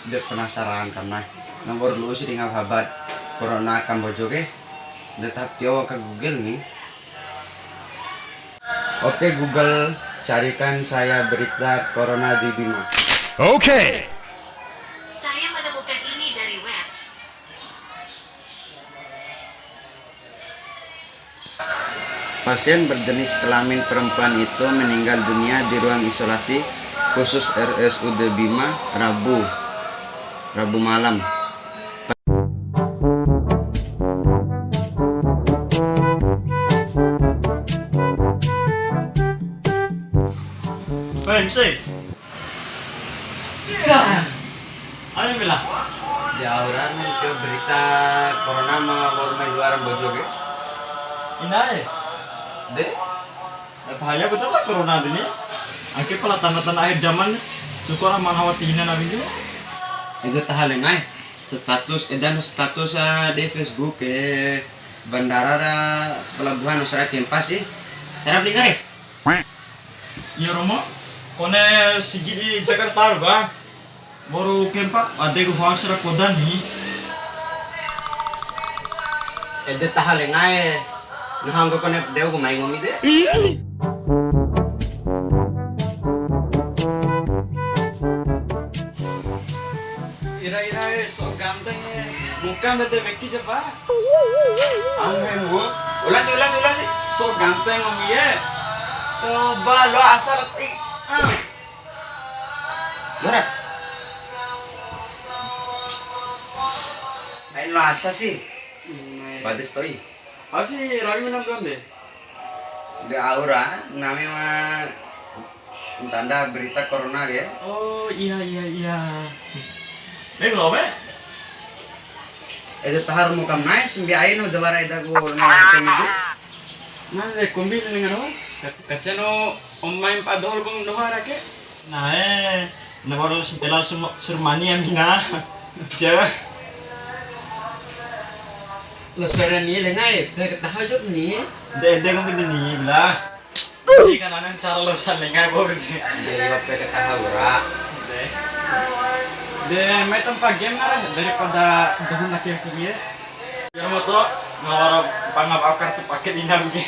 Dia penasaran karena nomor lu sih dengan habat corona akan bojoge tetap tio ke Google nih. Oke Google, carikan saya berita corona di Bima. Oke. Saya menemukan ini dari web. Pasien berjenis kelamin perempuan itu meninggal dunia di ruang isolasi khusus RSUD Bima Rabu malam. MC. Iya. Apa yang bilang? Jauran ke berita corona mau main luaran bojoge. Inai. Dek, Bahaya betul lah corona ini. Akhir pala tanda-tanda akhir zaman. Syukur orang menghawati hina nabi juga. itu tahalengai status di Facebook ke bandara pelabuhan Nusra Kempas sih. Saya beli kare. Iya Romo. Kone sigi Jakarta bang. Baru kempak ada ke Huasra Kodani. Itu tahalengai ngahang ko ne deu ko mai ngomi de. Ira-ira so ganteng bukan ada Becky coba. Angin bu. Ulas. So ganteng om ye. Coba lo asal Dora. Main lo asa sih. Badis toi. Asih Rawi menang deh. Di aura namanya tanda berita corona ya. Oh iya. Loh be? Itu tahar mukam naik sembiain udah bara itu gue nonton itu. Mana kombi dengan apa? Kacano main padol kong dohara ke? Nah nabar pelal surmani amina. Siapa? Lesaran ni lengai, kayak tahajud ni. De kong pintu ni bila. Jadi kan anak cara lesan lengai gue gitu. Dia kayak tahawura. De may tempat game na rin daripada dahon na kaya. Pero mo to, ngawara pangapakar to paket inam ge.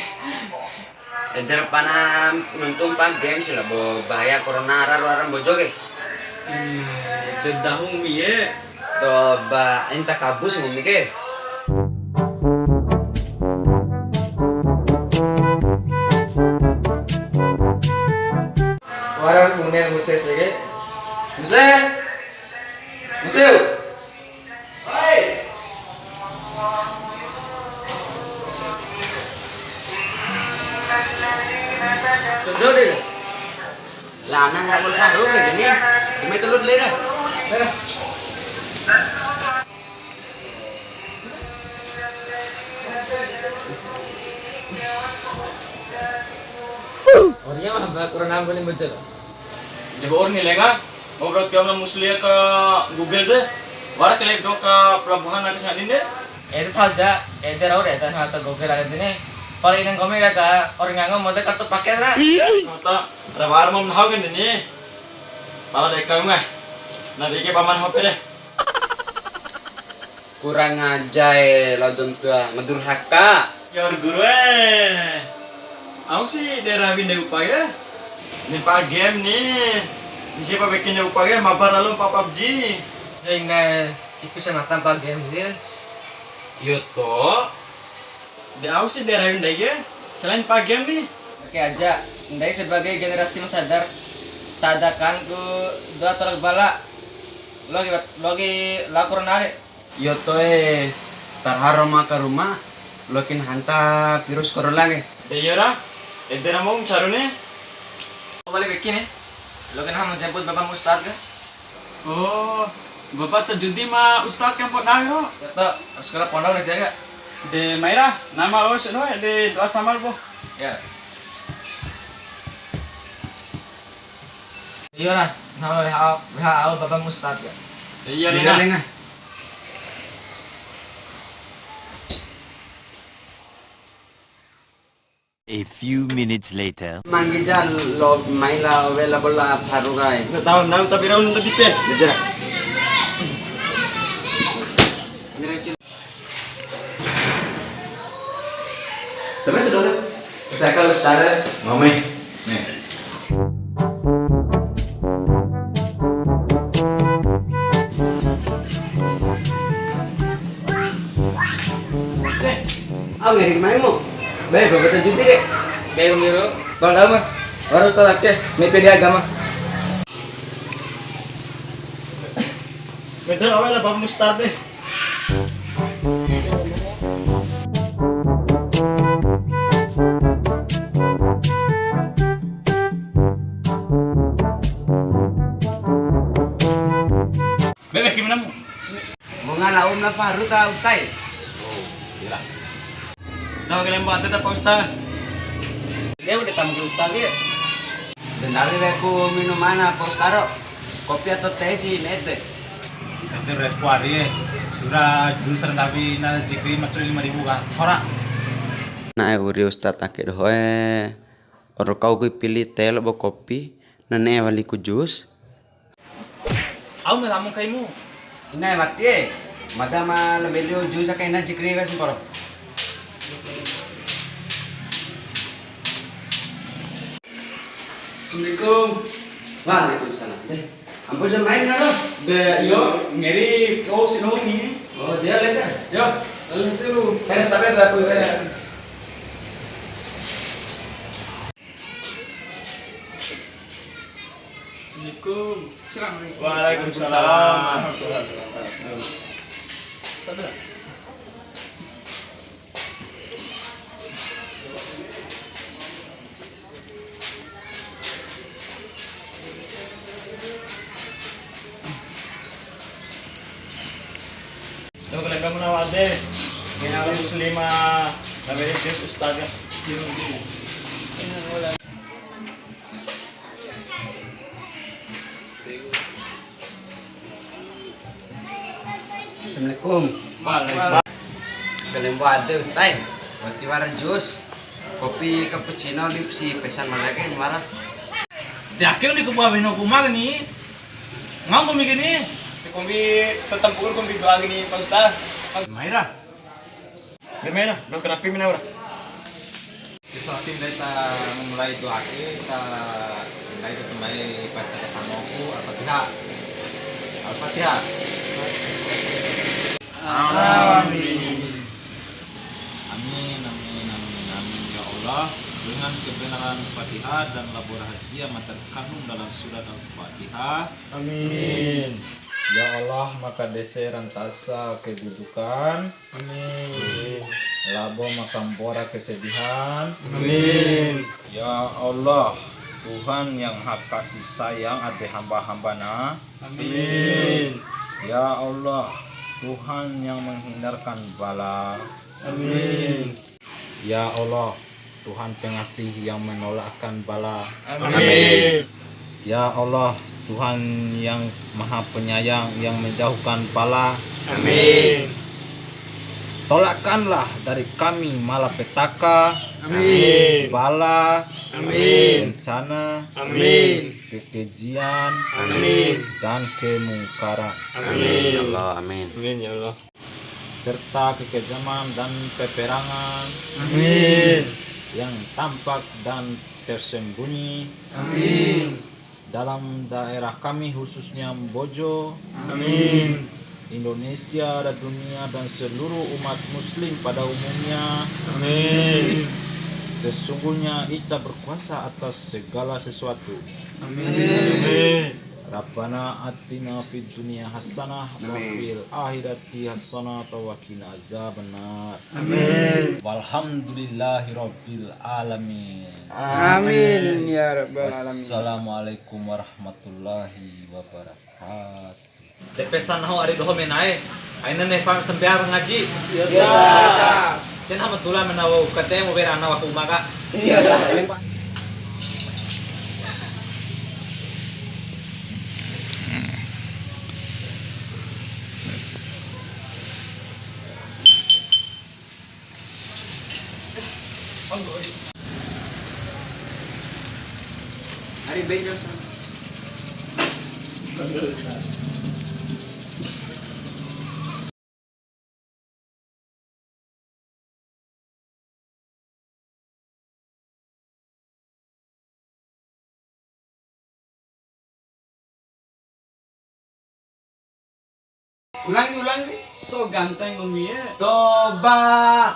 Eder panam nonton pang game sila bo bahaya corona araran bojoge. De dahon miye. To ba inta kabus ngumike. Warang munel muses lagi. Museu. Hai. Tunjuk deh. Lanang ramul faru lagi ni. Cuma itu lut le dah. Mana? Orangnya mah bak corona boleh muncul. Jabo orang ni lenga. Obrol kaya na musliya ka Google deh. Wara kelip do ka pelabuhan na kasi deh. Itu tahu aja. Itu raw deh. Tanah atau Google lagi ni. Kalau ingin kami dah orang yang mau kartu paket lah. Mata rawar mo nahaw kan ni. Pala dek kayo nga. Nabigi paman hope deh. Kurang ajar ladon tua madurhaka. Yor guru Aku sih daerah binde upaya. Ni pa game ni. Ni siapa bikin upaya mabar lalu pa PUBG. Ini ipis sama tanpa game dia. Yo to. Di aku sih daerah binde ya. Selain pa game nih. Oke aja. Ndai sebagai generasi sadar tadakan ku dua tolak bala. Logi laporan nade. Yo to tarharo maka rumah lokin hanta virus corona ge. Deyora, edera mau carune. balik ke kini. Lo kan menjemput Bapak Ustadz kan? Oh, Bapak terjudi mah Ustadz kan pot nayo. Itu sekolah pondok nih jaga. De Maira, nama lo seno de doa samal po. Ya. Iya lah, nama WHO Bapak Ustadz ya. Iya Tinggal Lina. lengah. A few minutes later. Manggija lo maila available la farugai. Nggak tahu nam tapi raun udah tipe. Dijera. Terus saudara, saya kalau saudara Mame. Nih. Ah, ngeri maimu. Baik, bapak terjudi deh. kayak biru, kalau dalam mah harus tahu ke media agama. Betul awal lah Bapak Ustadz deh. Bebek gimana mu? Bunga laum la faru ta ustai. Gila. Dah kalian buat tetap Pak Ustadz. Dia udah tamu ke Ustadz ya. Dan dari aku minum mana Pak Ustaro? Kopi atau teh sih nete. Itu rekuari surah jurusan tapi na jikri masuk 5.000 kan ora. Nah, uri Ustad akhir hoe. Orang kau kui pilih teh lo kopi. Nane wali ku jus. Aku mau tamu kaimu. Ina mati. Madama lebelio jus akai na jikri ka simporo. Assalamualaikum. Waalaikumsalam. Ampun jam main na lo. De yo ngeri kau sino ni. Oh, dia lesa. Yo, lalu seru. Eres tabe da ku. Assalamualaikum. Assalamualaikum. Waalaikumsalam. Warahmatullahi wabarakatuh. Yo kalian kamu nawar deh. Ini alam muslimah. Nabi Yesus Ustaz ya. Assalamualaikum. Waalaikumsalam. Kalian buat ada ustai. Berarti warna jus. Kopi cappuccino lipsi pesan malaki marah. Diakhir di kubuah bino kumag ni. Ngam kumi gini. Kombi tetap pukul kombi doa gini Pak Ustaz. Maira. Gimana? Dah kerapi mina ora? Disamping kita memulai doa kita mulai kembali baca samaku Al-Fatihah. Al-Fatihah. Amin. Amin, amin, amin, amin. Ya Allah, dengan kebenaran Fatihah dan labu rahasia yang terkandung dalam surat Al-Fatihah. Amin. Ya Allah, maka dese rantasa kedudukan. Amin. Labo makampora kesedihan. Amin. Ya Allah, Tuhan yang maha kasih sayang ada hamba-hambana. Amin. Ya Allah, Tuhan yang menghindarkan bala. Amin. Ya Allah, Tuhan pengasih yang menolakkan bala. Amin. Ya Allah, Tuhan yang maha penyayang yang menjauhkan bala. Amin. Tolakkanlah dari kami malapetaka, Amin. bala, Amin. bencana, Amin. kekejian, Amin. dan kemungkaran, Amin. Ya Allah, amin. Amin ya Allah. serta kekejaman dan peperangan Amin. yang tampak dan tersembunyi Amin. dalam daerah kami khususnya Bojo, Amin. Indonesia dan dunia dan seluruh umat muslim pada umumnya. Amin. Sesungguhnya kita berkuasa atas segala sesuatu. Amin. Rabbana atina fid dunya hasanah wa fil akhirati hasanah wa qina azabannar. Amin. Walhamdulillahi rabbil alamin. Amin ya rabbal alamin. Assalamualaikum warahmatullahi wabarakatuh. Tepesan ho ari doho menae. Aina ne fam sembiar ngaji. Iya. Ken hamatullah menawa kate mo berana wa kumaga. Iya. Ari bejo. Ulang sih. So ganteng Om Mia. Toba.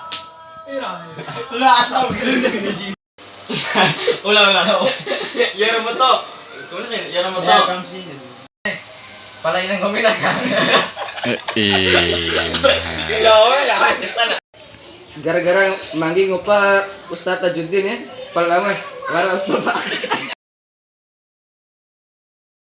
Lah asal gendeng ni Ji. Ulang. Ya Romoto. Kau ni ya Romoto. Ya kamsi. Pala inang kombinat kan. Gara-gara manggi ngupa Ustaz Tajuddin ya. Pala mah. Gara